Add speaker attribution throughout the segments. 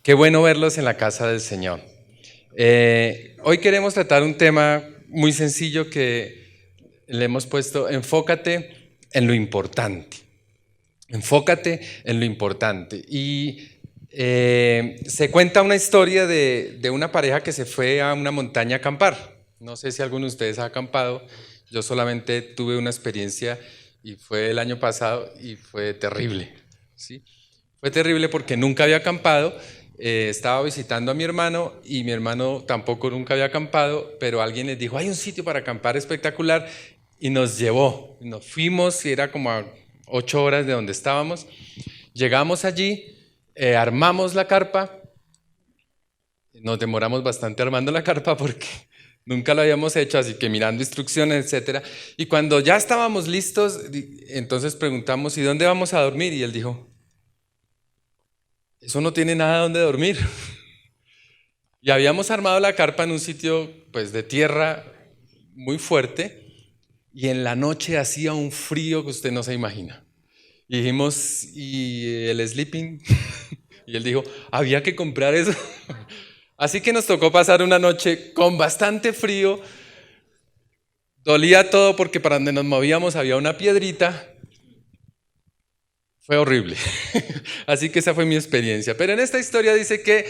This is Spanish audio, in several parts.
Speaker 1: Qué bueno verlos en la casa del Señor. Hoy queremos tratar un tema muy sencillo que le hemos puesto, enfócate en lo importante. Enfócate en lo importante. Y se cuenta una historia de una pareja que se fue a una montaña a acampar. No sé si alguno de ustedes ha acampado. Yo solamente tuve una experiencia y fue el año pasado y fue terrible, ¿sí? Fue terrible porque nunca había acampado. Estaba visitando a mi hermano y mi hermano tampoco nunca había acampado, pero alguien les dijo, hay un sitio para acampar espectacular y nos llevó. Nos fuimos y era como a 8 horas de donde estábamos. Llegamos allí, armamos la carpa. Nos demoramos bastante armando la carpa porque nunca lo habíamos hecho, así que mirando instrucciones, etcétera. Y cuando ya estábamos listos, entonces preguntamos, ¿y dónde vamos a dormir? Y él dijo, eso no tiene nada donde dormir. Y habíamos armado la carpa en un sitio pues de tierra muy fuerte y en la noche hacía un frío que usted no se imagina. Y dijimos, ¿y el sleeping? Y él dijo, había que comprar eso. Así que nos tocó pasar una noche con bastante frío. Dolía todo porque para donde nos movíamos había una piedrita. Fue horrible. Así que esa fue mi experiencia. Pero en esta historia dice que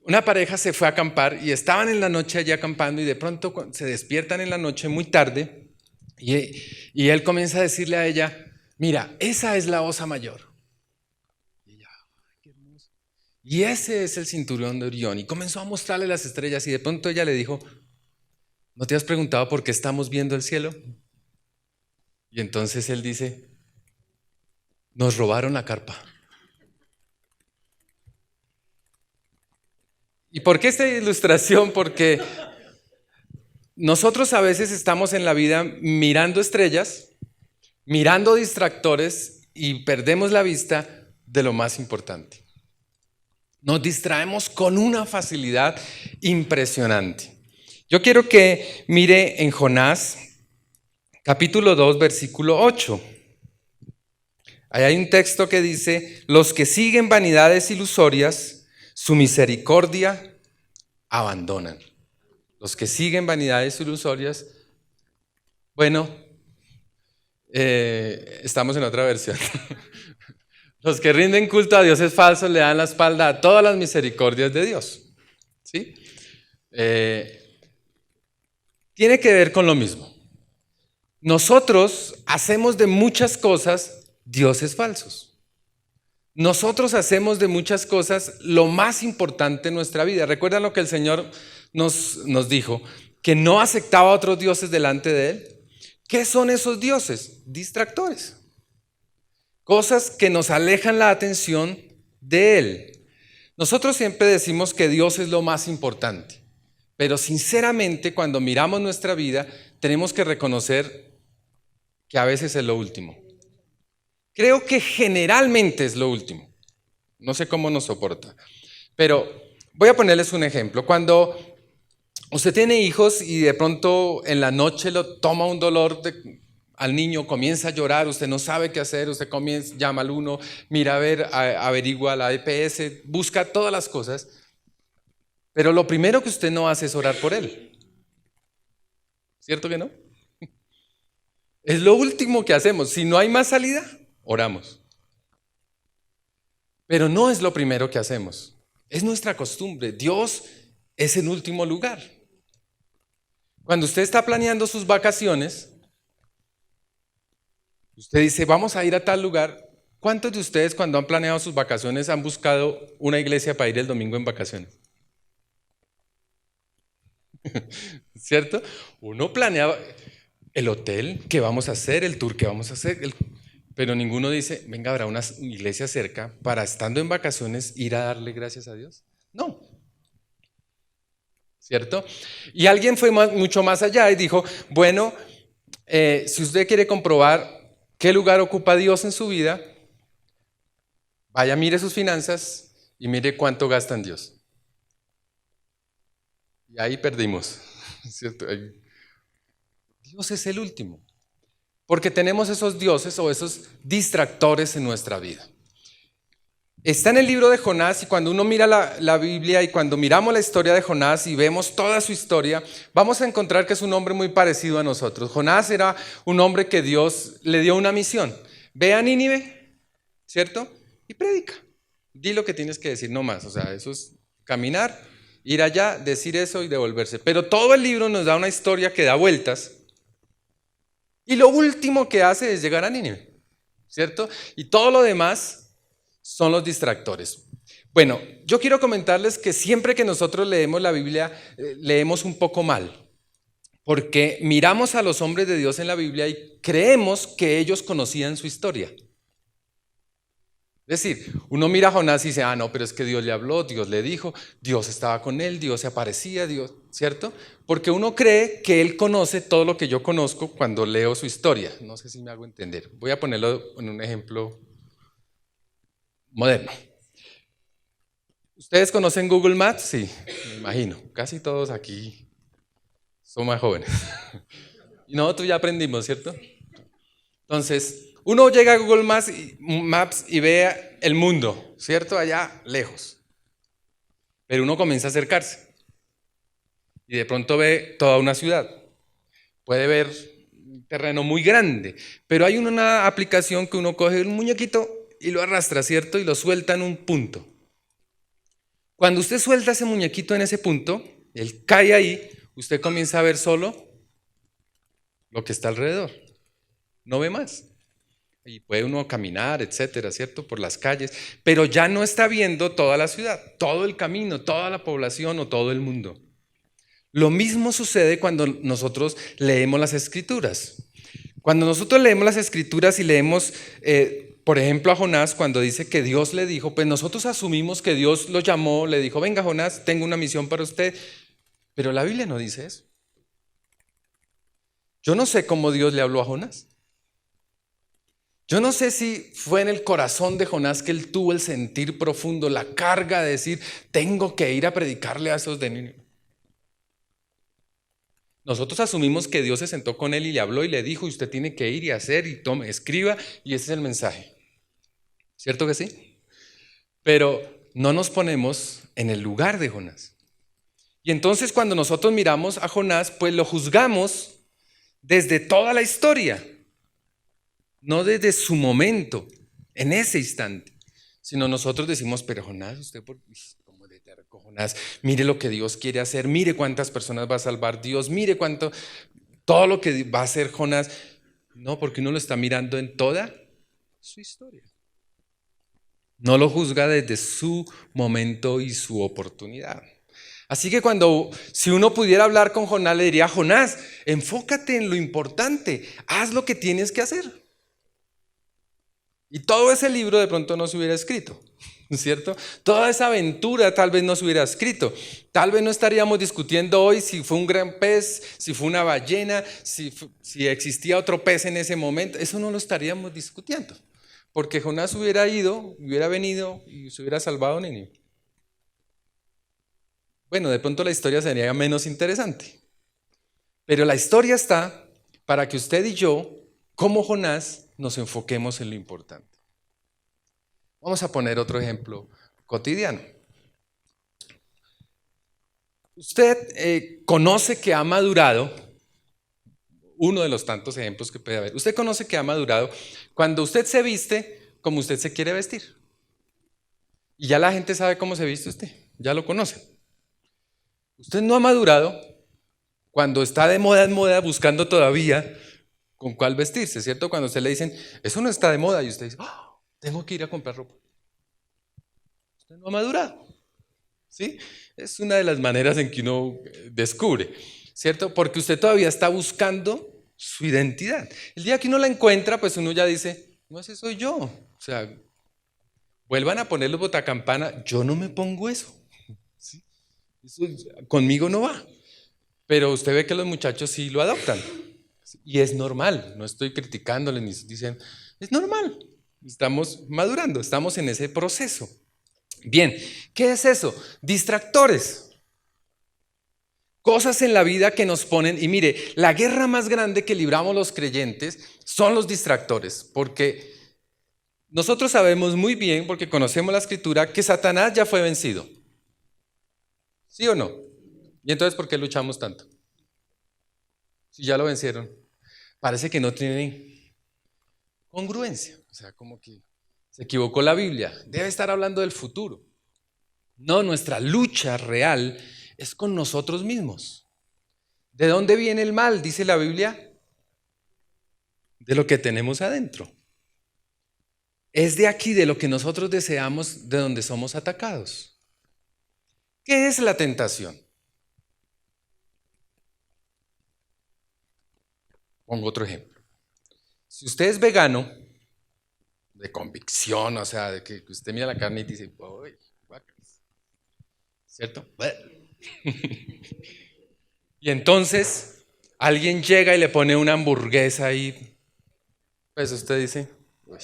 Speaker 1: una pareja se fue a acampar y estaban en la noche allí acampando y de pronto se despiertan en la noche muy tarde y él comienza a decirle a ella, mira, esa es la osa mayor. Y ella, "Ay, qué hermoso". Y ese es el cinturón de Orión. Y comenzó a mostrarle las estrellas y de pronto ella le dijo, ¿no te has preguntado por qué estamos viendo el cielo? Y entonces él dice, nos robaron la carpa. ¿Y por qué esta ilustración? Porque nosotros a veces estamos en la vida mirando estrellas, mirando distractores y perdemos la vista de lo más importante. Nos distraemos con una facilidad impresionante. Yo quiero que mire en Jonás, capítulo 2, versículo 8. Ahí hay un texto que dice, los que siguen vanidades ilusorias, su misericordia abandonan. Los que siguen vanidades ilusorias, bueno, estamos en otra versión. Los que rinden culto a dioses falsos le dan la espalda a todas las misericordias de Dios. ¿Sí? Tiene que ver con lo mismo. Nosotros hacemos de muchas cosas dioses falsos. Nosotros hacemos de muchas cosas lo más importante en nuestra vida. ¿Recuerdan lo que el Señor nos dijo? Que no aceptaba a otros dioses delante de Él. ¿Qué son esos dioses? Distractores. Cosas que nos alejan la atención de Él. Nosotros siempre decimos que Dios es lo más importante, pero sinceramente cuando miramos nuestra vida tenemos que reconocer que a veces es lo último. Creo que generalmente es lo último. No sé cómo nos soporta, pero voy a ponerles un ejemplo. Cuando usted tiene hijos y de pronto en la noche lo toma un dolor al niño, comienza a llorar, usted no sabe qué hacer, usted comienza, llama al uno, mira a ver, averigua la EPS, busca todas las cosas, pero lo primero que usted no hace es orar por él. ¿Cierto que no? Es lo último que hacemos. Si no hay más salida, oramos. Pero no es lo primero que hacemos. Es nuestra costumbre. Dios es en último lugar. Cuando usted está planeando sus vacaciones, usted dice, vamos a ir a tal lugar. ¿Cuántos de ustedes cuando han planeado sus vacaciones han buscado una iglesia para ir el domingo en vacaciones? ¿Cierto? Uno planeaba el hotel que vamos a hacer, el tour que vamos a hacer, pero ninguno dice, venga, habrá una iglesia cerca para estando en vacaciones ir a darle gracias a Dios. No. ¿Cierto? Y alguien fue mucho más allá y dijo, bueno, si usted quiere comprobar qué lugar ocupa Dios en su vida, vaya, mire sus finanzas y mire cuánto gasta en Dios. Y ahí perdimos, ¿cierto? Dios es el último, porque tenemos esos dioses o esos distractores en nuestra vida. Está en el libro de Jonás y cuando uno mira la Biblia y cuando miramos la historia de Jonás y vemos toda su historia, vamos a encontrar que es un hombre muy parecido a nosotros. Jonás era un hombre que Dios le dio una misión. Ve a Nínive, ¿cierto? Y predica. Di lo que tienes que decir, no más. O sea, eso es caminar, ir allá, decir eso y devolverse. Pero todo el libro nos da una historia que da vueltas y lo último que hace es llegar a Nínive, ¿cierto? Y todo lo demás son los distractores. Bueno, yo quiero comentarles que siempre que nosotros leemos la Biblia, leemos un poco mal, porque miramos a los hombres de Dios en la Biblia y creemos que ellos conocían su historia. Es decir, uno mira a Jonás y dice, no, pero es que Dios le habló, Dios le dijo, Dios estaba con él, Dios se aparecía, Dios, ¿cierto? Porque uno cree que él conoce todo lo que yo conozco cuando leo su historia. No sé si me hago entender. Voy a ponerlo en un ejemplo moderno. ¿Ustedes conocen Google Maps? Sí, me imagino. Casi todos aquí son más jóvenes. Y nosotros ya aprendimos, ¿cierto? Entonces, uno llega a Google Maps y ve el mundo, ¿cierto? Allá lejos. Pero uno comienza a acercarse y de pronto ve toda una ciudad. Puede ver un terreno muy grande, pero hay una aplicación que uno coge un muñequito y lo arrastra, ¿cierto? Y lo suelta en un punto. Cuando usted suelta ese muñequito en ese punto, él cae ahí, usted comienza a ver solo lo que está alrededor. No ve más. Y puede uno caminar, etcétera, ¿cierto? Por las calles, pero ya no está viendo toda la ciudad, todo el camino, toda la población o todo el mundo. Lo mismo sucede cuando nosotros leemos las Escrituras. Cuando nosotros leemos las Escrituras y leemos, por ejemplo, a Jonás, cuando dice que Dios le dijo, pues nosotros asumimos que Dios lo llamó, le dijo, venga Jonás, tengo una misión para usted, pero la Biblia no dice eso. Yo no sé cómo Dios le habló a Jonás. Yo no sé si fue en el corazón de Jonás que él tuvo el sentir profundo, la carga de decir, tengo que ir a predicarle a esos de Nínive. Nosotros asumimos que Dios se sentó con él y le habló y le dijo, usted tiene que ir y hacer y tome, escriba y ese es el mensaje. ¿Cierto que sí? Pero no nos ponemos en el lugar de Jonás. Y entonces cuando nosotros miramos a Jonás, pues lo juzgamos desde toda la historia. No desde su momento, en ese instante, sino nosotros decimos, pero Jonás, usted como de terco, Jonás, mire lo que Dios quiere hacer, mire cuántas personas va a salvar Dios, mire todo lo que va a hacer Jonás. No, porque uno lo está mirando en toda su historia. No lo juzga desde su momento y su oportunidad. Así que si uno pudiera hablar con Jonás, le diría, Jonás, enfócate en lo importante, haz lo que tienes que hacer. Y todo ese libro de pronto no se hubiera escrito, ¿cierto? Toda esa aventura tal vez no se hubiera escrito. Tal vez no estaríamos discutiendo hoy si fue un gran pez, si fue una ballena, si existía otro pez en ese momento. Eso no lo estaríamos discutiendo. Porque Jonás hubiera ido, hubiera venido y se hubiera salvado a Nínive. Bueno, de pronto la historia sería menos interesante. Pero la historia está para que usted y yo, como Jonás, nos enfoquemos en lo importante. Vamos a poner otro ejemplo cotidiano. Usted conoce que ha madurado, uno de los tantos ejemplos que puede haber. Usted conoce que ha madurado cuando usted se viste como usted se quiere vestir. Y ya la gente sabe cómo se viste usted, ya lo conoce. Usted no ha madurado cuando está de moda en moda buscando todavía con cuál vestirse, ¿cierto? Cuando a usted le dicen, eso no está de moda, y usted dice, tengo que ir a comprar ropa. Usted no ha madurado, ¿sí? Es una de las maneras en que uno descubre, ¿cierto? Porque usted todavía está buscando su identidad. El día que uno la encuentra, pues uno ya dice, no, ese soy yo. O sea, vuelvan a poner los botacampana, yo no me pongo eso. ¿Sí? Eso conmigo no va. Pero usted ve que los muchachos sí lo adoptan. Y es normal, no estoy criticándoles ni dicen, es normal, estamos madurando, estamos en ese proceso. Bien, ¿qué es eso? Distractores. Cosas en la vida que nos ponen, y mire, la guerra más grande que libramos los creyentes son los distractores, porque nosotros sabemos muy bien, porque conocemos la escritura, que Satanás ya fue vencido. ¿Sí o no? ¿Y entonces por qué luchamos tanto? Si ya lo vencieron. Parece que no tiene congruencia. O sea, como que se equivocó la Biblia. Debe estar hablando del futuro. No, nuestra lucha real es con nosotros mismos. ¿De dónde viene el mal? Dice la Biblia. De lo que tenemos adentro. Es de aquí, de lo que nosotros deseamos, de donde somos atacados. ¿Qué es la tentación? Pongo otro ejemplo. Si usted es vegano, de convicción, o sea, de que usted mira la carne y dice, uy, guácala", ¿cierto? Y entonces alguien llega y le pone una hamburguesa y pues usted dice, uy,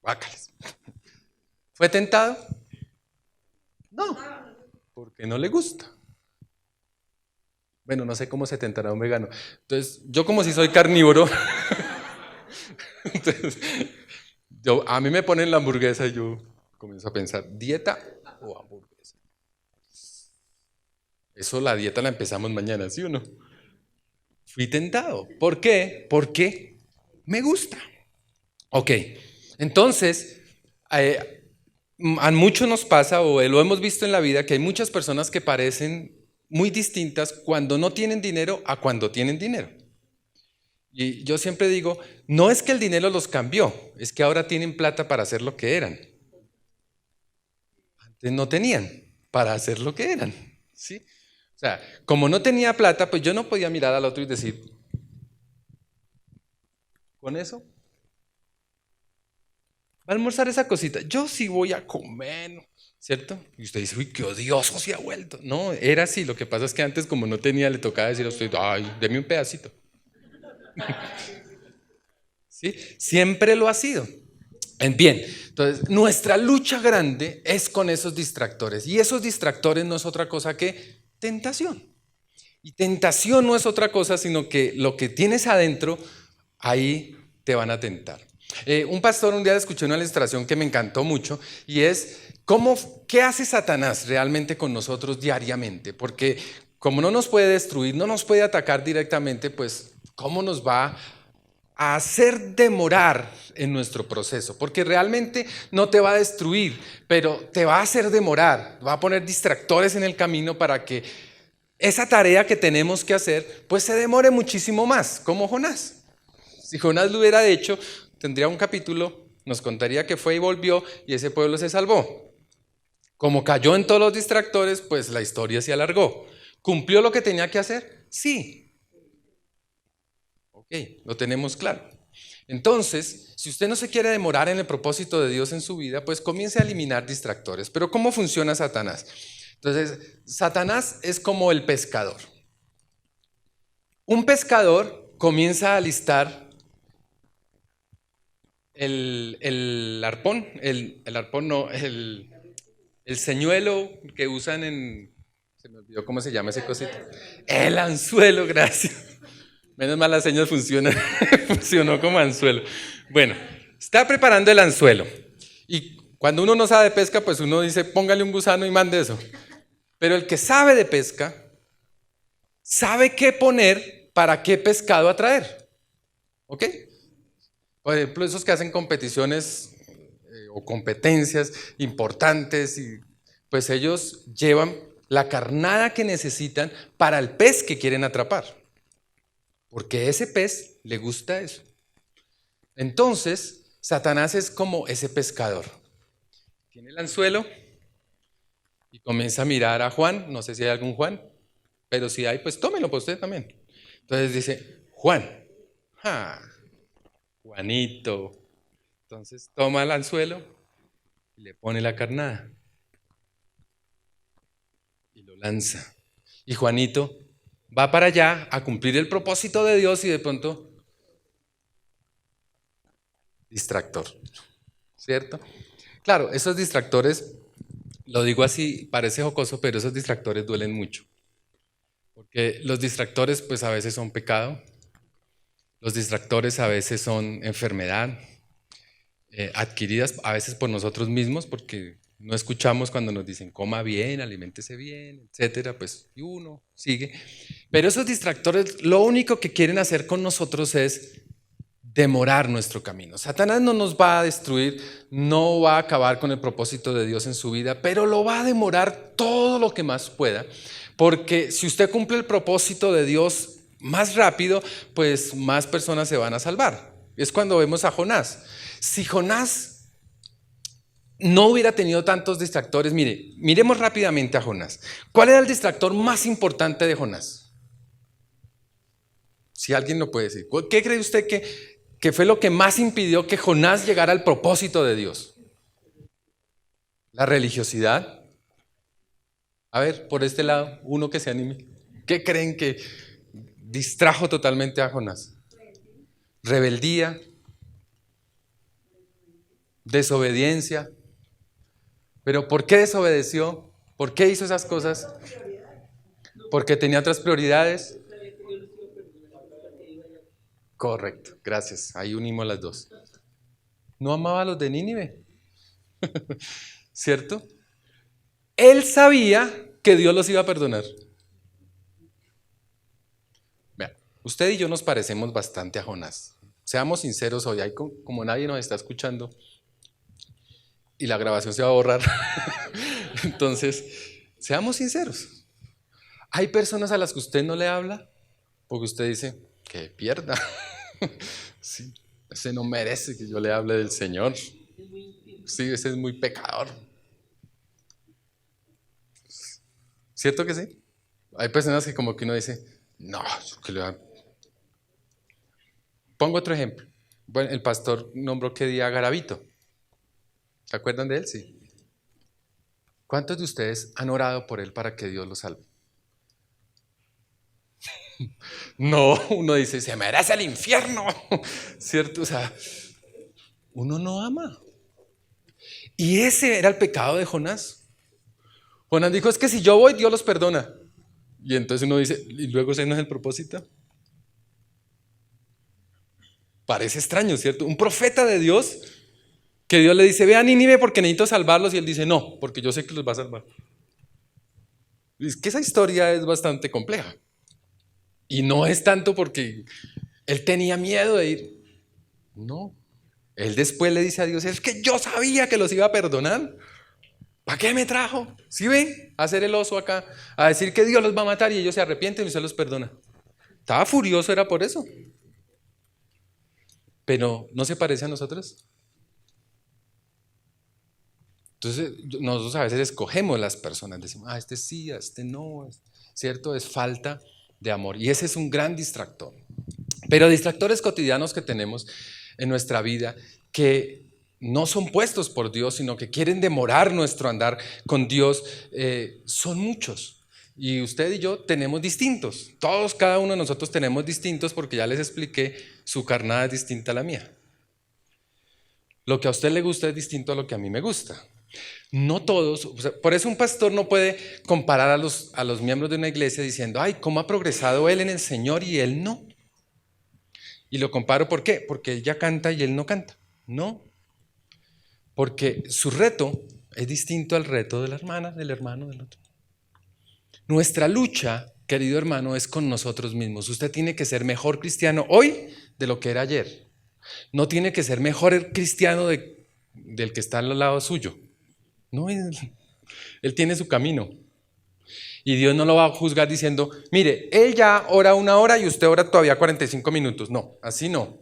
Speaker 1: guácalas. ¿Fue tentado? No, porque no le gusta. Bueno, no sé cómo se tentará un vegano. Entonces, yo como si soy carnívoro, entonces, a mí me ponen la hamburguesa y yo comienzo a pensar, ¿dieta o hamburguesa? Eso la dieta la empezamos mañana, ¿sí o no? Fui tentado. ¿Por qué? Porque me gusta. Ok, entonces, a muchos nos pasa, o lo hemos visto en la vida, que hay muchas personas que parecen muy distintas cuando no tienen dinero a cuando tienen dinero. Y yo siempre digo, no es que el dinero los cambió, es que ahora tienen plata para hacer lo que eran. Antes no tenían para hacer lo que eran, ¿sí? O sea, como no tenía plata, pues yo no podía mirar al otro y decir, ¿con eso va a almorzar esa cosita? Yo sí voy a comer, ¿cierto? Y usted dice, uy, qué odioso se ha vuelto. No, era así. Lo que pasa es que antes, como no tenía, le tocaba decir a usted, ay, deme un pedacito. ¿Sí? Siempre lo ha sido. Bien, entonces nuestra lucha grande es con esos distractores. Y esos distractores no es otra cosa que tentación. Y tentación no es otra cosa, sino que lo que tienes adentro, ahí te van a tentar. Un pastor un día escuché una ilustración que me encantó mucho y es qué hace Satanás realmente con nosotros diariamente, porque como no nos puede destruir, no nos puede atacar directamente, pues ¿cómo nos va a hacer demorar en nuestro proceso? Porque realmente no te va a destruir, pero te va a hacer demorar, va a poner distractores en el camino para que esa tarea que tenemos que hacer, pues se demore muchísimo más, como Jonás. Si Jonás lo hubiera hecho, tendría un capítulo, nos contaría que fue y volvió y ese pueblo se salvó. Como cayó en todos los distractores, pues la historia se alargó. ¿Cumplió lo que tenía que hacer? Sí. Ok, lo tenemos claro. Entonces, si usted no se quiere demorar en el propósito de Dios en su vida, pues comience a eliminar distractores. Pero ¿cómo funciona Satanás? Entonces, Satanás es como el pescador. Un pescador comienza a alistar el arpón, el arpón no, el señuelo que usan se me olvidó cómo se llama ese cosito. El anzuelo, gracias. Menos mal la señal funciona, funcionó como anzuelo. Bueno, está preparando el anzuelo. Y cuando uno no sabe de pesca, pues uno dice, póngale un gusano y mande eso. Pero el que sabe de pesca, sabe qué poner para qué pescado atraer. ¿Ok? Por ejemplo, esos que hacen competiciones o competencias importantes, y pues ellos llevan la carnada que necesitan para el pez que quieren atrapar. Porque ese pez le gusta eso. Entonces, Satanás es como ese pescador. Tiene el anzuelo y comienza a mirar a Juan. No sé si hay algún Juan, pero si hay, pues tómelo para usted también. Entonces dice, Juan, Juanito. Entonces toma el anzuelo y le pone la carnada y lo lanza. Y Juanito va para allá a cumplir el propósito de Dios y de pronto, distractor, ¿cierto? Claro, esos distractores, lo digo así, parece jocoso, pero esos distractores duelen mucho. Porque los distractores pues a veces son pecado, los distractores a veces son enfermedad, adquiridas a veces por nosotros mismos, porque no escuchamos cuando nos dicen coma bien, aliméntese bien, etcétera, pues y uno sigue. Pero esos distractores lo único que quieren hacer con nosotros es demorar nuestro camino. Satanás no nos va a destruir, no va a acabar con el propósito de Dios en su vida, pero lo va a demorar todo lo que más pueda, porque si usted cumple el propósito de Dios más rápido, pues más personas se van a salvar. Es cuando vemos a Jonás. Si Jonás no hubiera tenido tantos distractores, miremos rápidamente a Jonás. ¿Cuál era el distractor más importante de Jonás? Si alguien lo puede decir. ¿Qué cree usted que fue lo que más impidió que Jonás llegara al propósito de Dios? La religiosidad. A ver, por este lado, uno que se anime. ¿Qué creen que distrajo totalmente a Jonás? Rebeldía, desobediencia. ¿Pero por qué desobedeció? ¿Por qué hizo esas cosas? Porque tenía otras prioridades. Correcto, gracias. Ahí unimos las dos. No amaba a los de Nínive, ¿cierto? Él sabía que Dios los iba a perdonar. Vean, usted y yo nos parecemos bastante a Jonás. Seamos sinceros hoy, hay como nadie nos está escuchando y la grabación se va a borrar. Entonces, seamos sinceros. Hay personas a las que usted no le habla porque usted dice que pierda. Sí, ese no merece que yo le hable del Señor. Sí, ese es muy pecador. ¿Cierto que sí? Hay personas que como que uno dice, no, que le va. Pongo otro ejemplo. Bueno, el pastor nombró que día a Garavito. ¿Se acuerdan de él? Sí. ¿Cuántos de ustedes han orado por él para que Dios lo salve? No, uno dice, se merece el infierno. ¿Cierto? O sea, uno no ama. Y ese era el pecado de Jonás. Jonás dijo, es que si yo voy, Dios los perdona. Y entonces uno dice, ¿y luego ese no es el propósito? Parece extraño, ¿cierto? Un profeta de Dios, que Dios le dice, ve a Nínive porque necesito salvarlos, y él dice, no, porque yo sé que los va a salvar. Es que esa historia es bastante compleja. Y no es tanto porque él tenía miedo de ir. No. Él después le dice a Dios, es que yo sabía que los iba a perdonar. ¿Para qué me trajo? ¿Sí ven? A hacer el oso acá, a decir que Dios los va a matar y ellos se arrepienten y usted los perdona. Estaba furioso, era por eso. Pero ¿no se parece a nosotros? Entonces nosotros a veces escogemos las personas, decimos, este sí, este no, ¿cierto? Es falta de amor y ese es un gran distractor. Pero distractores cotidianos que tenemos en nuestra vida que no son puestos por Dios, sino que quieren demorar nuestro andar con Dios, son muchos. Y usted y yo tenemos distintos. Todos, cada uno de nosotros tenemos distintos porque ya les expliqué, su carnada es distinta a la mía. Lo que a usted le gusta es distinto a lo que a mí me gusta. No todos, o sea, por eso un pastor no puede comparar a los miembros de una iglesia diciendo, ay, ¿cómo ha progresado él en el Señor y él no? Y lo comparo, ¿por qué? Porque ella canta y él no canta. No, porque su reto es distinto al reto de la hermana, del hermano, del otro. Nuestra lucha, querido hermano, es con nosotros mismos. Usted tiene que ser mejor cristiano hoy de lo que era ayer. No tiene que ser mejor cristiano del que está al lado suyo. No, él tiene su camino. Y Dios no lo va a juzgar diciendo, mire, él ya ora 1 hora y usted ora todavía 45 minutos. No, así no.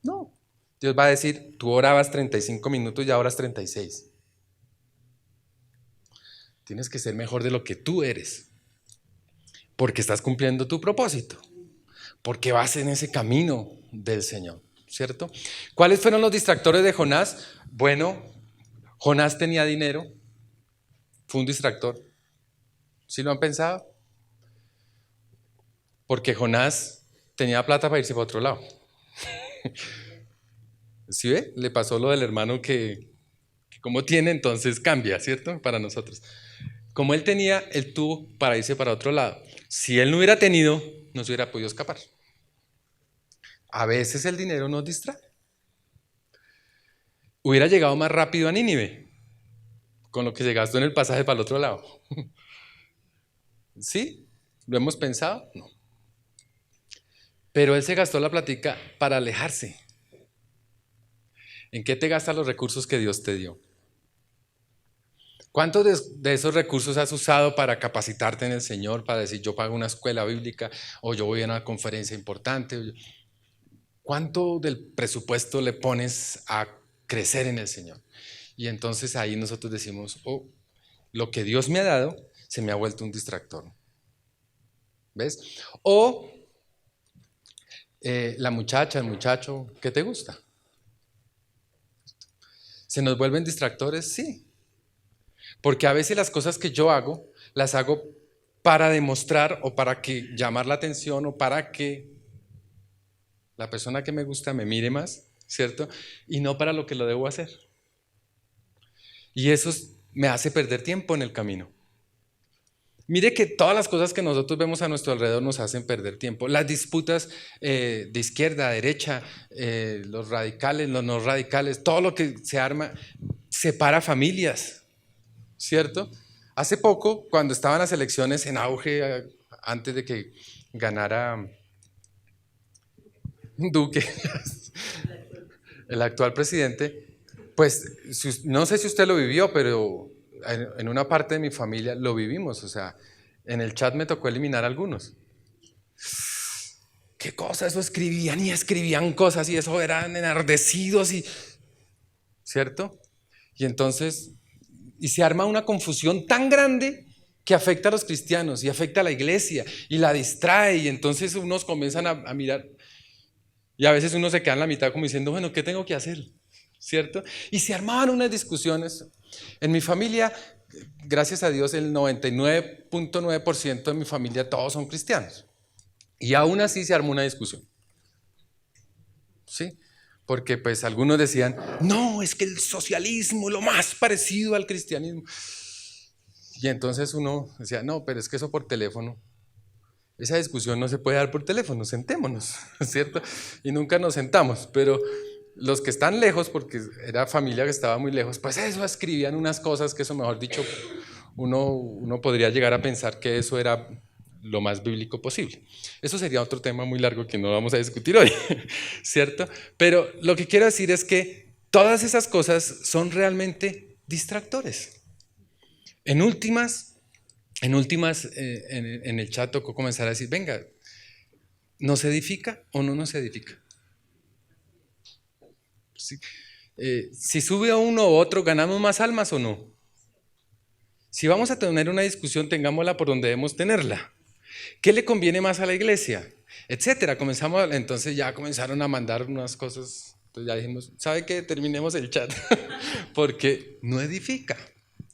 Speaker 1: No. Dios va a decir, tú orabas 35 minutos y ahora oras 36. Tienes que ser mejor de lo que tú eres. Porque estás cumpliendo tu propósito. Porque vas en ese camino del Señor, ¿cierto? ¿Cuáles fueron los distractores de Jonás? Bueno, Jonás tenía dinero. Fue un distractor. ¿Sí lo han pensado? Porque Jonás tenía plata para irse para otro lado. ¿Sí ve? Le pasó lo del hermano que como tiene, entonces cambia, ¿cierto? Para nosotros. Como él tenía, él tuvo para irse para otro lado. Si él no hubiera tenido, no se hubiera podido escapar. A veces el dinero nos distrae. hubiera llegado más rápido a Nínive, con lo que se gastó en el pasaje para el otro lado. ¿Sí? ¿Lo hemos pensado? No. Pero él se gastó la plática para alejarse. ¿En qué te gastas los recursos que Dios te dio? ¿Cuántos de esos recursos has usado para capacitarte en el Señor, para decir yo pago una escuela bíblica o yo voy a una conferencia importante? ¿Cuánto del presupuesto le pones a crecer en el Señor? Y entonces ahí nosotros decimos, oh, lo que Dios me ha dado se me ha vuelto un distractor. ¿Ves? O la muchacha, el muchacho, ¿qué te gusta? ¿Se nos vuelven distractores? Sí. Porque a veces las cosas que yo hago, las hago para demostrar o para que llamar la atención o para que la persona que me gusta me mire más, ¿cierto? Y no para lo que lo debo hacer. Y eso me hace perder tiempo en el camino. Mire que todas las cosas que nosotros vemos a nuestro alrededor nos hacen perder tiempo. Las disputas de izquierda a derecha, los radicales, los no radicales, todo lo que se arma separa familias, ¿cierto? Hace poco, cuando estaban las elecciones en auge, antes de que ganara Duque, el actual presidente, pues no sé si usted lo vivió, pero en una parte de mi familia lo vivimos. O sea, en el chat me tocó eliminar algunos. ¿Qué cosa? Eso escribían y escribían cosas y eso eran enardecidos y... ¿Cierto? Y entonces, y se arma una confusión tan grande que afecta a los cristianos y afecta a la iglesia y la distrae y entonces unos comienzan a mirar y a veces uno se queda en la mitad como diciendo, bueno, ¿qué tengo que hacer? ¿Cierto? Y se armaban unas discusiones. En mi familia, gracias a Dios, el 99.9% de mi familia todos son cristianos. Y aún así se armó una discusión. ¿Sí? Porque pues algunos decían, no, es que el socialismo es lo más parecido al cristianismo. Y entonces uno decía, no, pero es que eso por teléfono, esa discusión no se puede dar por teléfono, sentémonos, ¿cierto? Y nunca nos sentamos, pero los que están lejos, porque era familia que estaba muy lejos, pues eso escribían unas cosas que eso, mejor dicho, uno podría llegar a pensar que eso era lo más bíblico posible. Eso sería otro tema muy largo que no vamos a discutir hoy, ¿cierto? Pero lo que quiero decir es que todas esas cosas son realmente distractores. En últimas, en el chat tocó comenzar a decir, venga, ¿nos edifica o no nos edifica? ¿Sí? Si sube a uno u otro, ¿ganamos más almas o no? Si vamos a tener una discusión, tengámosla por donde debemos tenerla. ¿Qué le conviene más a la iglesia? Etcétera. Entonces ya comenzaron a mandar unas cosas. Entonces ya dijimos, ¿sabe qué? Terminemos el chat. Porque no edifica,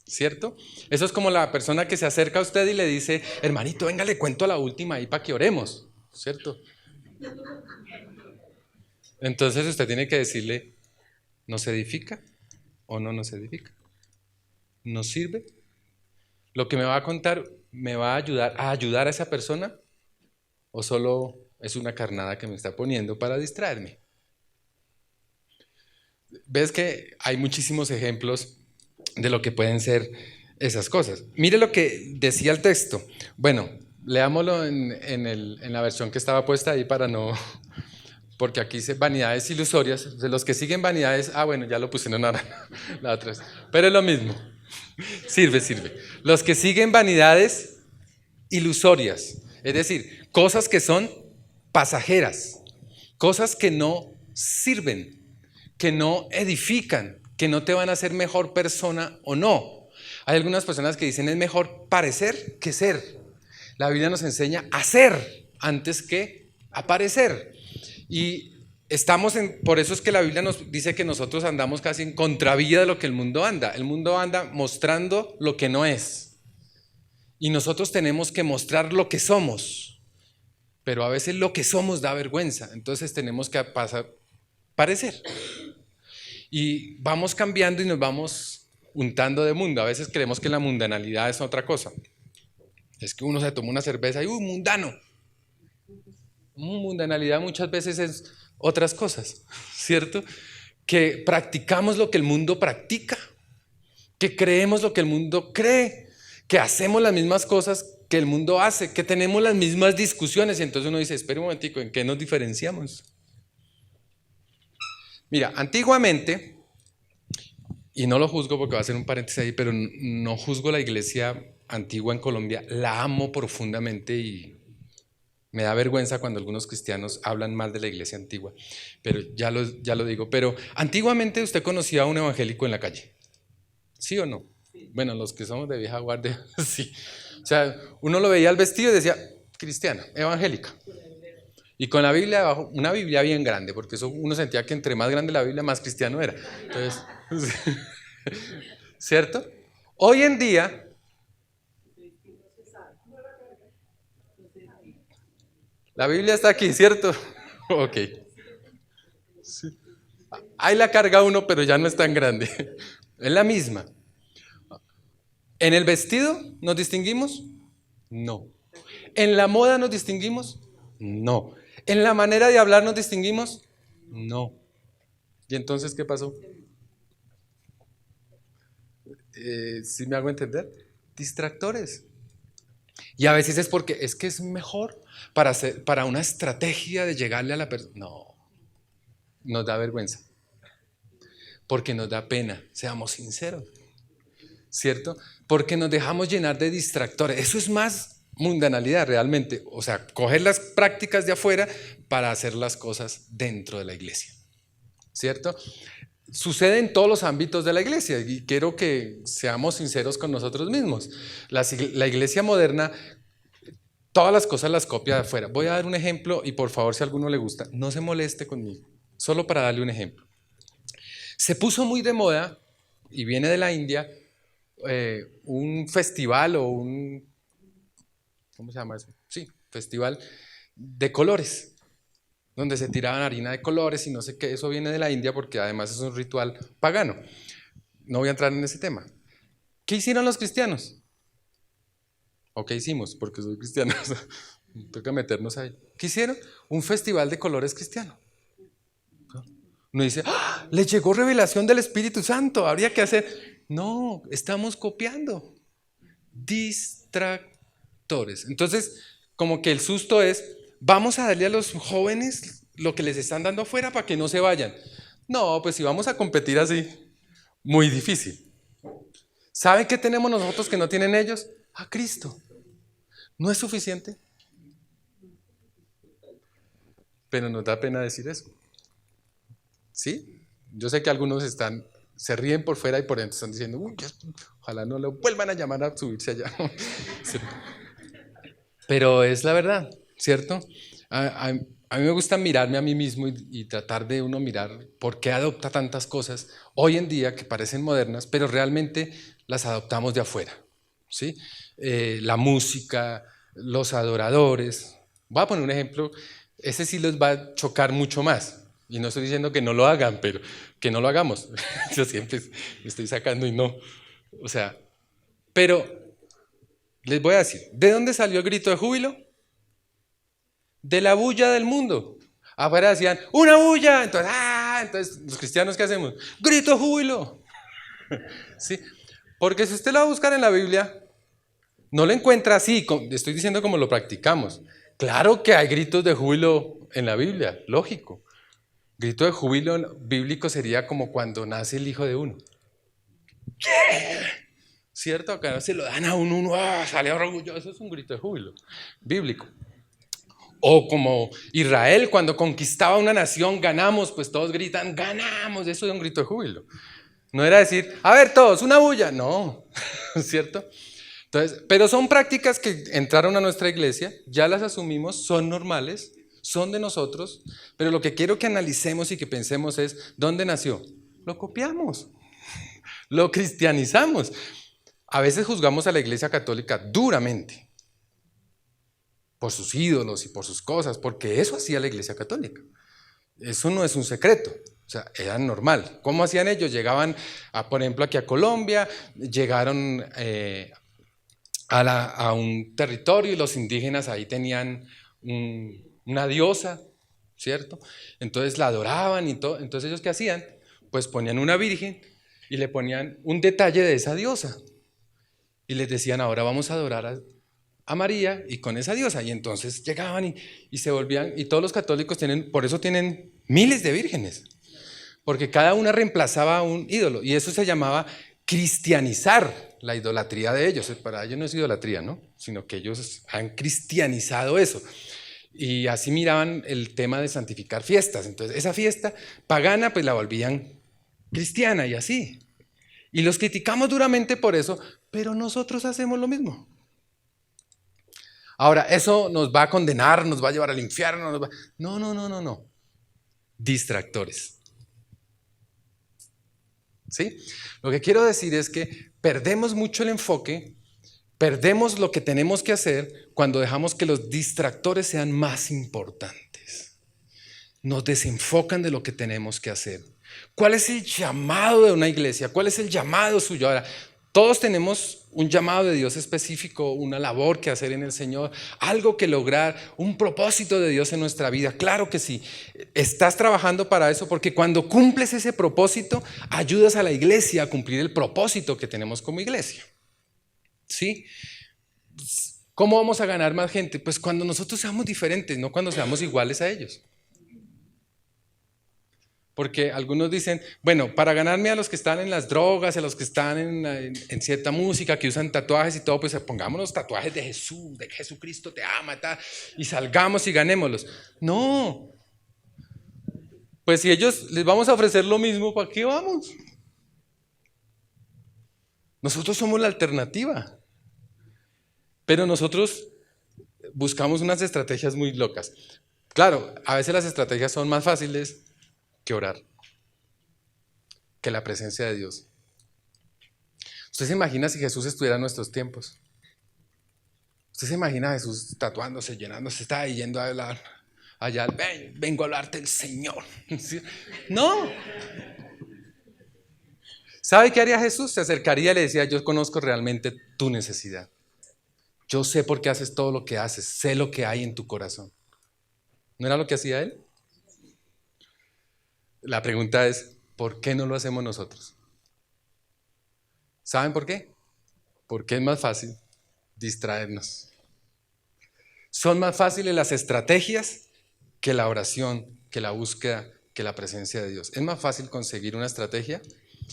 Speaker 1: ¿cierto? Eso es como la persona que se acerca a usted y le dice, hermanito, venga, le cuento la última ahí para que oremos, ¿cierto? Entonces usted tiene que decirle, ¿nos edifica o no nos edifica? ¿Nos sirve? ¿Lo que me va a contar me va a ayudar a esa persona o solo es una carnada que me está poniendo para distraerme? Ves que hay muchísimos ejemplos de lo que pueden ser esas cosas. Mire lo que decía el texto. Bueno, leámoslo en la versión que estaba puesta ahí para no... Porque aquí dice vanidades ilusorias. De los que siguen vanidades... bueno, ya lo pusieron ahora la otra vez. Pero es lo mismo. Sirve. Los que siguen vanidades ilusorias. Es decir, cosas que son pasajeras. Cosas que no sirven, que no edifican, que no te van a hacer mejor persona o no. Hay algunas personas que dicen es mejor parecer que ser. La Biblia nos enseña a ser antes que aparecer. Y por eso es que la Biblia nos dice que nosotros andamos casi en contravía de lo que el mundo anda. El mundo anda mostrando lo que no es. Y nosotros tenemos que mostrar lo que somos. Pero a veces lo que somos da vergüenza. Entonces tenemos que parecer. Y vamos cambiando y nos vamos untando de mundo. A veces creemos que la mundanalidad es otra cosa. Es que uno se toma una cerveza y mundano. Mundanalidad muchas veces es otras cosas, ¿cierto? que practicamos lo que el mundo practica, que creemos lo que el mundo cree, que hacemos las mismas cosas que el mundo hace, que tenemos las mismas discusiones. Y entonces uno dice, espera un momentico, ¿en qué nos diferenciamos? Mira, antiguamente, y no lo juzgo porque va a ser un paréntesis ahí, pero no juzgo la iglesia antigua en Colombia, la amo profundamente y me da vergüenza cuando algunos cristianos hablan mal de la iglesia antigua, pero ya lo digo. Pero antiguamente usted conocía a un evangélico en la calle, ¿sí o no? Sí. Bueno, los que somos de vieja guardia, sí. O sea, uno lo veía al vestido y decía, cristiana, evangélica. Y con la Biblia abajo, una Biblia bien grande, porque eso uno sentía que entre más grande la Biblia, más cristiano era. Entonces, ¿cierto? Hoy en día, la Biblia está aquí, ¿cierto? Ok. Sí. Ahí la carga uno, pero ya no es tan grande. Es la misma. ¿En el vestido nos distinguimos? No. ¿En la moda nos distinguimos? No. ¿En la manera de hablar nos distinguimos? No. ¿Y entonces qué pasó? ¿Sí me hago entender? Distractores. Y a veces es porque es que es mejor para una estrategia de llegarle a la persona. No, nos da vergüenza. Porque nos da pena, seamos sinceros. ¿Cierto? Porque nos dejamos llenar de distractores. Eso es más mundanalidad realmente. O sea, coger las prácticas de afuera para hacer las cosas dentro de la iglesia. ¿Cierto? Sucede en todos los ámbitos de la iglesia y quiero que seamos sinceros con nosotros mismos. La iglesia moderna, todas las cosas las copia de afuera. Voy a dar un ejemplo y por favor, si a alguno le gusta, no se moleste conmigo, solo para darle un ejemplo. Se puso muy de moda y viene de la India un festival o un, ¿cómo se llama eso? Sí, festival de colores, donde se tiraban harina de colores y no sé qué. Eso viene de la India porque además es un ritual pagano. No voy a entrar en ese tema. ¿Qué hicieron los cristianos? ¿O qué hicimos? Porque soy cristiano. Toca meternos ahí. ¿Qué hicieron? Un festival de colores cristiano. Uno dice, ¡ah! Le llegó revelación del Espíritu Santo, habría que hacer. No, estamos copiando. Distractores. Entonces, como que el susto es, vamos a darle a los jóvenes lo que les están dando afuera para que no se vayan. No, pues si vamos a competir así, muy difícil. ¿Saben qué tenemos nosotros que no tienen ellos? A Cristo. ¿No es suficiente? Pero nos da pena decir eso. ¿Sí? Yo sé que algunos se ríen por fuera y por dentro están diciendo, uy, ojalá no lo vuelvan a llamar a subirse allá. Pero es la verdad, ¿cierto? A mí me gusta mirarme a mí mismo y tratar de uno mirar por qué adopta tantas cosas hoy en día que parecen modernas, pero realmente las adoptamos de afuera, ¿sí? La música, los adoradores. Voy a poner un ejemplo, ese sí les va a chocar mucho más. Y no estoy diciendo que no lo hagan, pero que no lo hagamos. Yo siempre me estoy sacando y no. O sea, pero les voy a decir, ¿de dónde salió el grito de júbilo? De la bulla del mundo. Afuera decían, ¡una bulla! Entonces, los cristianos, ¿qué hacemos? ¡Grito de júbilo! ¿Sí? Porque si usted lo va a buscar en la Biblia, no lo encuentra así, estoy diciendo como lo practicamos. Claro que hay gritos de júbilo en la Biblia, lógico. Grito de júbilo bíblico sería como cuando nace el hijo de uno. ¿Cierto? Acá se lo dan a uno sale orgulloso, eso es un grito de júbilo bíblico. O como Israel cuando conquistaba una nación, ganamos, pues todos gritan, ganamos, eso es un grito de júbilo. No era decir, a ver todos, una bulla, no, ¿cierto? Entonces, pero son prácticas que entraron a nuestra iglesia, ya las asumimos, son normales, son de nosotros, pero lo que quiero que analicemos y que pensemos es, ¿dónde nació? Lo copiamos, lo cristianizamos. A veces juzgamos a la iglesia católica duramente por sus ídolos y por sus cosas, porque eso hacía la iglesia católica. Eso no es un secreto, o sea, era normal. ¿Cómo hacían ellos? Llegaban, por ejemplo, aquí a Colombia, llegaron a un territorio y los indígenas ahí tenían una diosa, ¿cierto? Entonces la adoraban y todo. Entonces ellos, ¿qué hacían? Pues ponían una virgen y le ponían un detalle de esa diosa. Y les decían, ahora vamos a adorar a María y con esa diosa. Y entonces llegaban y se volvían, y todos los católicos tienen, por eso tienen miles de vírgenes, porque cada una reemplazaba a un ídolo. Y eso se llamaba cristianizar la idolatría de ellos. Para ellos no es idolatría, ¿no? Sino que ellos han cristianizado eso. Y así miraban el tema de santificar fiestas. Entonces esa fiesta pagana pues la volvían cristiana y así. Y los criticamos duramente por eso, pero nosotros hacemos lo mismo. Ahora, ¿eso nos va a condenar, nos va a llevar al infierno? No, no, no, no, no. Distractores. ¿Sí? Lo que quiero decir es que perdemos mucho el enfoque, perdemos lo que tenemos que hacer cuando dejamos que los distractores sean más importantes. Nos desenfocan de lo que tenemos que hacer. ¿Cuál es el llamado de una iglesia? ¿Cuál es el llamado suyo? Ahora, todos tenemos un llamado de Dios específico, una labor que hacer en el Señor, algo que lograr, un propósito de Dios en nuestra vida. Claro que sí, estás trabajando para eso porque cuando cumples ese propósito, ayudas a la iglesia a cumplir el propósito que tenemos como iglesia. ¿Sí? ¿Cómo vamos a ganar más gente? Pues cuando nosotros seamos diferentes, no cuando seamos iguales a ellos. Porque algunos dicen, bueno, para ganarme a los que están en las drogas, a los que están en cierta música, que usan tatuajes y todo, pues pongámonos tatuajes de Jesús, de que Jesucristo te ama, y salgamos y ganémoslos. No. Pues si ellos les vamos a ofrecer lo mismo, ¿para qué vamos? Nosotros somos la alternativa. Pero nosotros buscamos unas estrategias muy locas. Claro, a veces las estrategias son más fáciles que orar, que la presencia de Dios. ¿Usted se imagina si Jesús estuviera en nuestros tiempos? ¿Usted se imagina a Jesús tatuándose, llenándose, está ahí yendo a hablar allá? Vengo a hablarte del Señor. ¿Sí? No. ¿Sabe qué haría Jesús? Se acercaría y le decía, yo conozco realmente tu necesidad. Yo sé por qué haces todo lo que haces, sé lo que hay en tu corazón. ¿No era lo que hacía él? La pregunta es, ¿por qué no lo hacemos nosotros? ¿Saben por qué? Porque es más fácil distraernos. Son más fáciles las estrategias que la oración, que la búsqueda, que la presencia de Dios. Es más fácil conseguir una estrategia,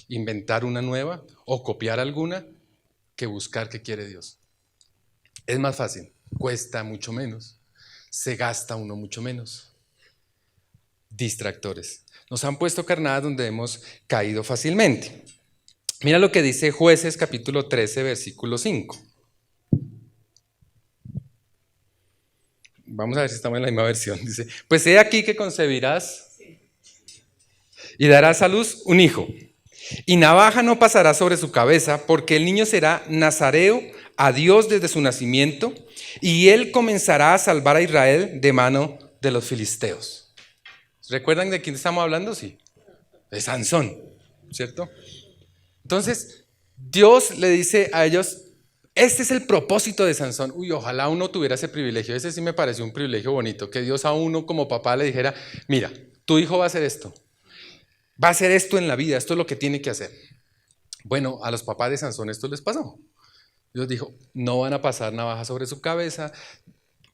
Speaker 1: inventar una nueva o copiar alguna que buscar qué quiere Dios. Es más fácil, cuesta mucho menos, se gasta uno mucho menos. Distractores. Nos han puesto carnadas donde hemos caído fácilmente. Mira lo que dice Jueces capítulo 13, versículo 5. Vamos a ver si estamos en la misma versión. Dice, pues he aquí que concebirás y darás a luz un hijo. Y navaja no pasará sobre su cabeza, porque el niño será nazareo a Dios desde su nacimiento, y él comenzará a salvar a Israel de mano de los filisteos. ¿Recuerdan de quién estamos hablando? Sí, de Sansón, ¿cierto? Entonces, Dios le dice a ellos, este es el propósito de Sansón. Uy, ojalá uno tuviera ese privilegio. Ese sí me pareció un privilegio bonito, que Dios a uno como papá le dijera, mira, tu hijo va a hacer esto. Va a hacer esto en la vida, esto es lo que tiene que hacer. Bueno, a los papás de Sansón esto les pasó. Dios dijo, no van a pasar navaja sobre su cabeza,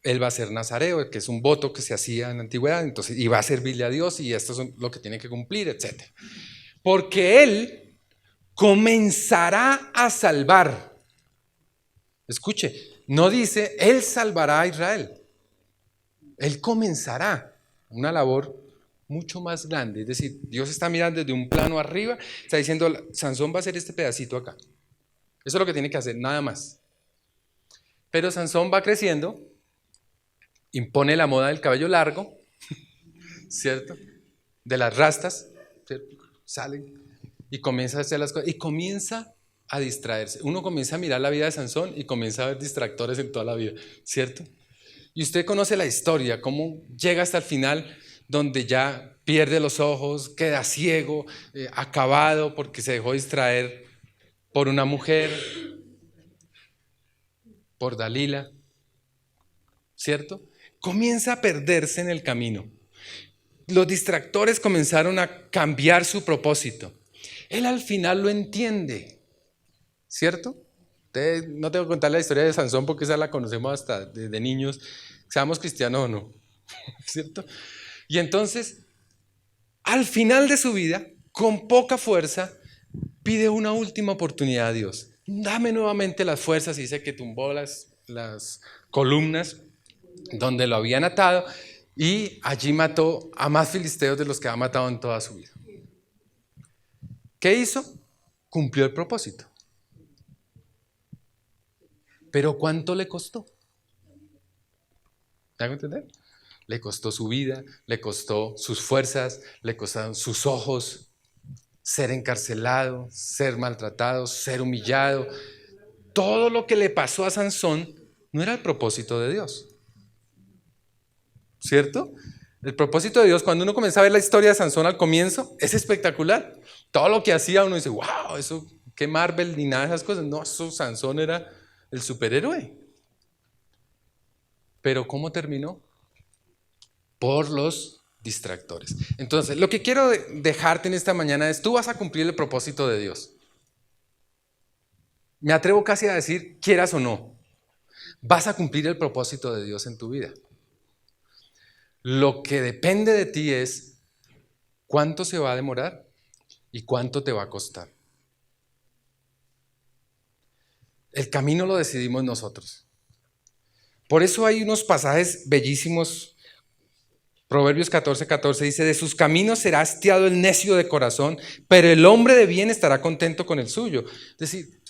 Speaker 1: él va a ser nazareo, que es un voto que se hacía en la antigüedad, entonces, y va a servirle a Dios y esto es lo que tiene que cumplir, etc. Porque él comenzará a salvar. Escuche, no dice, él salvará a Israel. Él comenzará una labor mucho más grande. Es decir, Dios está mirando desde un plano arriba, está diciendo, Sansón va a hacer este pedacito acá. Eso es lo que tiene que hacer, nada más. Pero Sansón va creciendo, impone la moda del cabello largo, ¿cierto? De las rastas, ¿cierto? Salen y comienza a hacer las cosas y comienza a distraerse. Uno comienza a mirar la vida de Sansón y comienza a ver distractores en toda la vida, ¿cierto? Y usted conoce la historia, cómo llega hasta el final donde ya pierde los ojos, queda ciego, acabado porque se dejó distraer por una mujer, por Dalila, ¿cierto? Comienza a perderse en el camino. los distractores comenzaron a cambiar su propósito. Él al final lo entiende, ¿cierto? No tengo que contar la historia de Sansón porque esa la conocemos hasta desde niños, seamos cristianos o no, ¿cierto? Y entonces, al final de su vida, con poca fuerza, pide una última oportunidad a Dios. Dame nuevamente las fuerzas, y dice que tumbó las columnas donde lo habían atado y allí mató a más filisteos de los que ha matado en toda su vida. ¿Qué hizo? Cumplió el propósito. Pero ¿cuánto le costó? ¿Me hago entender? Le costó su vida, le costó sus fuerzas, le costaron sus ojos, ser encarcelado, ser maltratado, ser humillado. Todo lo que le pasó a Sansón no era el propósito de Dios, ¿cierto? El propósito de Dios, cuando uno comienza a ver la historia de Sansón al comienzo, es espectacular. Todo lo que hacía uno dice, wow, eso, qué Marvel ni nada de esas cosas. No, eso Sansón era el superhéroe. Pero ¿cómo terminó? Por los distractores. Entonces, lo que quiero dejarte en esta mañana es, tú vas a cumplir el propósito de Dios. Me atrevo casi a decir, quieras o no, vas a cumplir el propósito de Dios en tu vida. Lo que depende de ti es cuánto se va a demorar y cuánto te va a costar. El camino lo decidimos nosotros. Por eso hay unos pasajes bellísimos. Proverbios 14:14 dice, de sus caminos será hastiado el necio de corazón, pero el hombre de bien estará contento con el suyo. Es decir,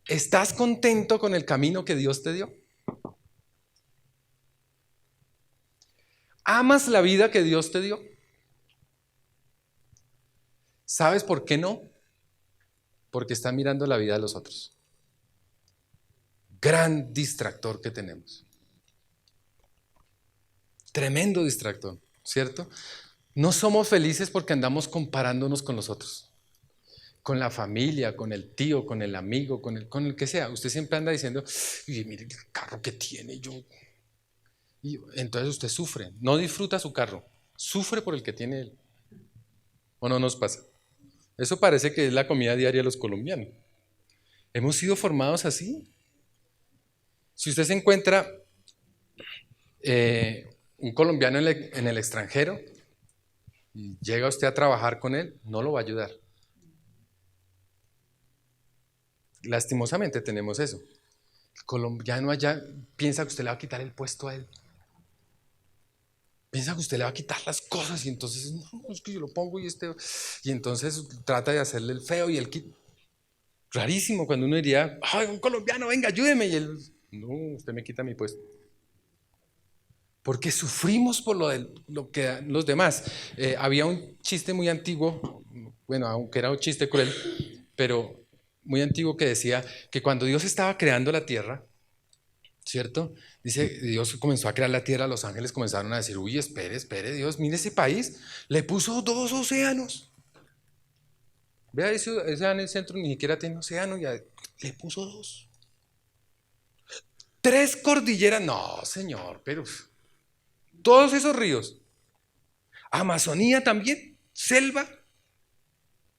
Speaker 1: ¿estás contento con el camino que Dios te dio? ¿Amas la vida que Dios te dio? ¿Sabes por qué no? Porque estás mirando la vida de los otros. Gran distractor que tenemos. Tremendo distractor, ¿cierto? No somos felices porque andamos comparándonos con los otros. Con la familia, con el tío, con el amigo, con el que sea. Usted siempre anda diciendo, oye, mire el carro que tiene yo. Y entonces usted sufre, no disfruta su carro, sufre por el que tiene él. ¿O no nos pasa? Eso parece que es la comida diaria de los colombianos. Hemos sido formados así. Si usted se encuentra un colombiano en el extranjero y llega usted a trabajar con él, no lo va a ayudar. Lastimosamente tenemos eso. El colombiano allá piensa que usted le va a quitar el puesto a él. Piensa que usted le va a quitar las cosas y entonces, no, es que yo lo pongo y entonces trata de hacerle el feo y el rarísimo cuando uno diría, ay, un colombiano, venga, ayúdeme, y él, no, usted me quita mi puesto. Porque sufrimos por lo que dan los demás. Había un chiste muy antiguo, bueno, aunque era un chiste cruel, pero muy antiguo que decía que cuando Dios estaba creando la tierra, ¿cierto? Dice, Dios comenzó a crear la tierra, los ángeles comenzaron a decir, uy, espere, Dios, mire ese país, le puso 2 océanos. Vea, ese en el centro ni siquiera tiene océano, ya le puso 2. 3 cordilleras, no, señor, pero todos esos ríos. Amazonía también, selva,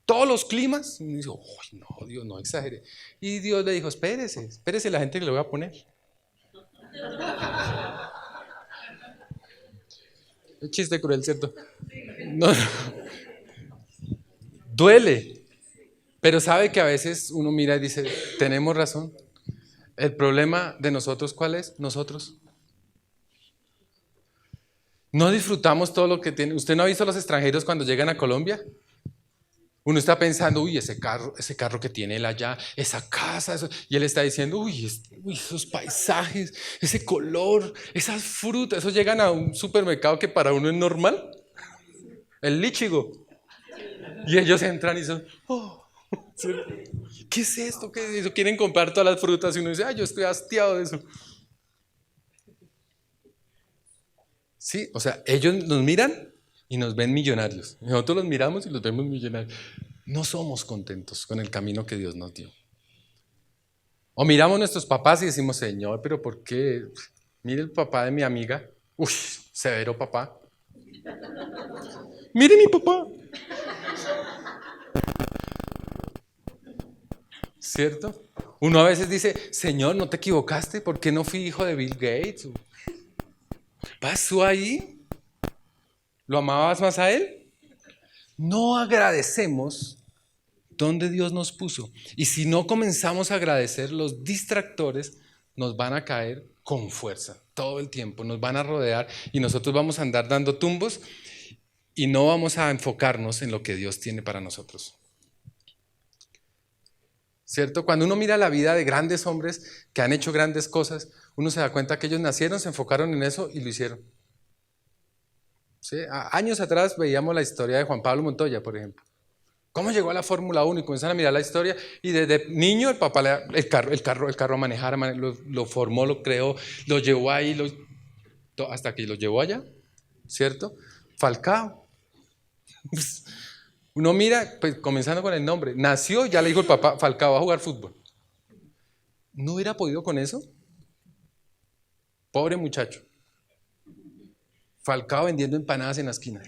Speaker 1: todos los climas. Y dice, uy, no, Dios, no exagere. Y Dios le dijo, espérese la gente que le voy a poner. Un chiste cruel, ¿cierto? No, no. Duele, pero sabe que a veces uno mira y dice, tenemos razón. El problema de nosotros, ¿cuál es? Nosotros. No disfrutamos todo lo que tiene. ¿Usted no ha visto a los extranjeros cuando llegan a Colombia? Uno está pensando, uy, ese carro que tiene él allá, esa casa, eso. Y él está diciendo, uy, esos paisajes, ese color, esas frutas, eso llegan a un supermercado que para uno es normal, el Lichigo. Y ellos entran y son, oh, ¿qué es esto? ¿Qué es eso? Quieren comprar todas las frutas y uno dice, ay, yo estoy hastiado de eso. Sí, o sea, ellos nos miran y nos ven millonarios. Nosotros los miramos y los vemos millonarios. No somos contentos con el camino que Dios nos dio. O miramos a nuestros papás y decimos, Señor, pero ¿por qué? Mire el papá de mi amiga. Uy, severo papá. Mire mi papá. ¿Cierto? Uno a veces dice, Señor, ¿no te equivocaste? ¿Por qué no fui hijo de Bill Gates? ¿Pasó ahí? ¿Lo amabas más a él? No agradecemos donde Dios nos puso. Y si no comenzamos a agradecer, los distractores nos van a caer con fuerza todo el tiempo, nos van a rodear y nosotros vamos a andar dando tumbos y no vamos a enfocarnos en lo que Dios tiene para nosotros. ¿Cierto? Cuando uno mira la vida de grandes hombres que han hecho grandes cosas, uno se da cuenta que ellos nacieron, se enfocaron en eso y lo hicieron. ¿Sí? Años atrás veíamos la historia de Juan Pablo Montoya, por ejemplo. ¿Cómo llegó a la Fórmula 1? Y comienzan a mirar la historia y desde niño el papá el carro a manejar, lo formó, lo creó, lo llevó ahí, hasta que lo llevó allá, ¿cierto? Falcao. Uno mira, pues comenzando con el nombre, nació, ya le dijo el papá, Falcao va a jugar fútbol. ¿No hubiera podido con eso? Pobre muchacho. Falcao vendiendo empanadas en la esquina.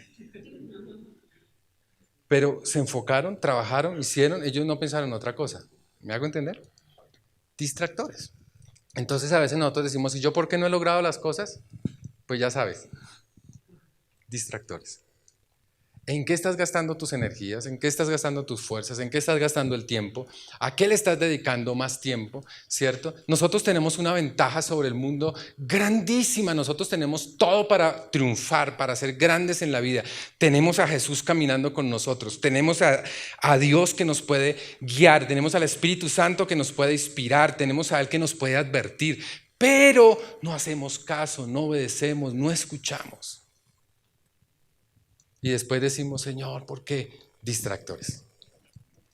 Speaker 1: Pero se enfocaron, trabajaron, hicieron, ellos no pensaron en otra cosa. ¿Me hago entender? Distractores. Entonces a veces nosotros decimos, ¿y yo por qué no he logrado las cosas? Pues ya sabes, distractores. ¿En qué estás gastando tus energías? ¿En qué estás gastando tus fuerzas? ¿En qué estás gastando el tiempo? ¿A qué le estás dedicando más tiempo? ¿Cierto? Nosotros tenemos una ventaja sobre el mundo grandísima. Nosotros tenemos todo para triunfar, para ser grandes en la vida. Tenemos a Jesús caminando con nosotros. Tenemos a Dios que nos puede guiar. Tenemos al Espíritu Santo que nos puede inspirar. Tenemos a Él que nos puede advertir. Pero no hacemos caso, no obedecemos, no escuchamos. Y después decimos, Señor, ¿por qué? Distractores.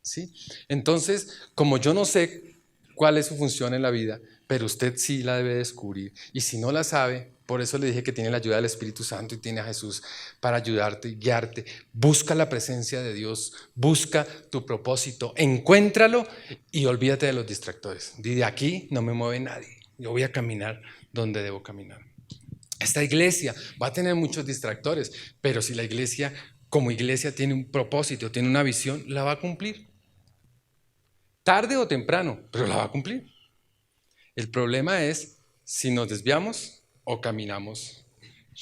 Speaker 1: ¿Sí? Entonces, como yo no sé cuál es su función en la vida, pero usted sí la debe descubrir. Y si no la sabe, por eso le dije que tiene la ayuda del Espíritu Santo y tiene a Jesús para ayudarte y guiarte. Busca la presencia de Dios, busca tu propósito, encuéntralo y olvídate de los distractores. Di, de aquí no me mueve nadie, yo voy a caminar donde debo caminar. Esta iglesia va a tener muchos distractores, pero si la iglesia como iglesia tiene un propósito, tiene una visión, la va a cumplir. Tarde o temprano, pero la va a cumplir. El problema es si nos desviamos o caminamos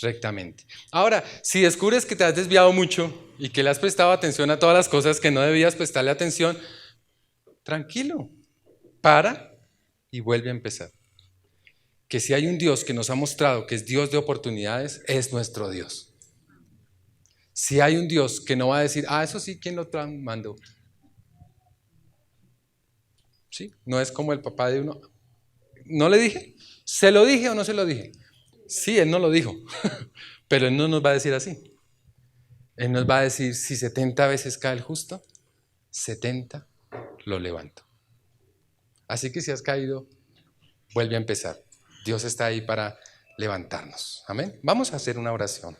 Speaker 1: rectamente. Ahora, si descubres que te has desviado mucho y que le has prestado atención a todas las cosas que no debías prestarle atención, tranquilo, para y vuelve a empezar. Que si hay un Dios que nos ha mostrado que es Dios de oportunidades, es nuestro Dios. Si hay un Dios que no va a decir, eso sí, ¿quién lo mandó? ¿Sí? No es como el papá de uno. ¿No le dije? ¿Se lo dije o no se lo dije? Sí, Él no lo dijo, pero Él no nos va a decir así. Él nos va a decir, si 70 veces cae el justo, 70 lo levanto. Así que si has caído, vuelve a empezar. Dios está ahí para levantarnos. Amén. Vamos a hacer una oración.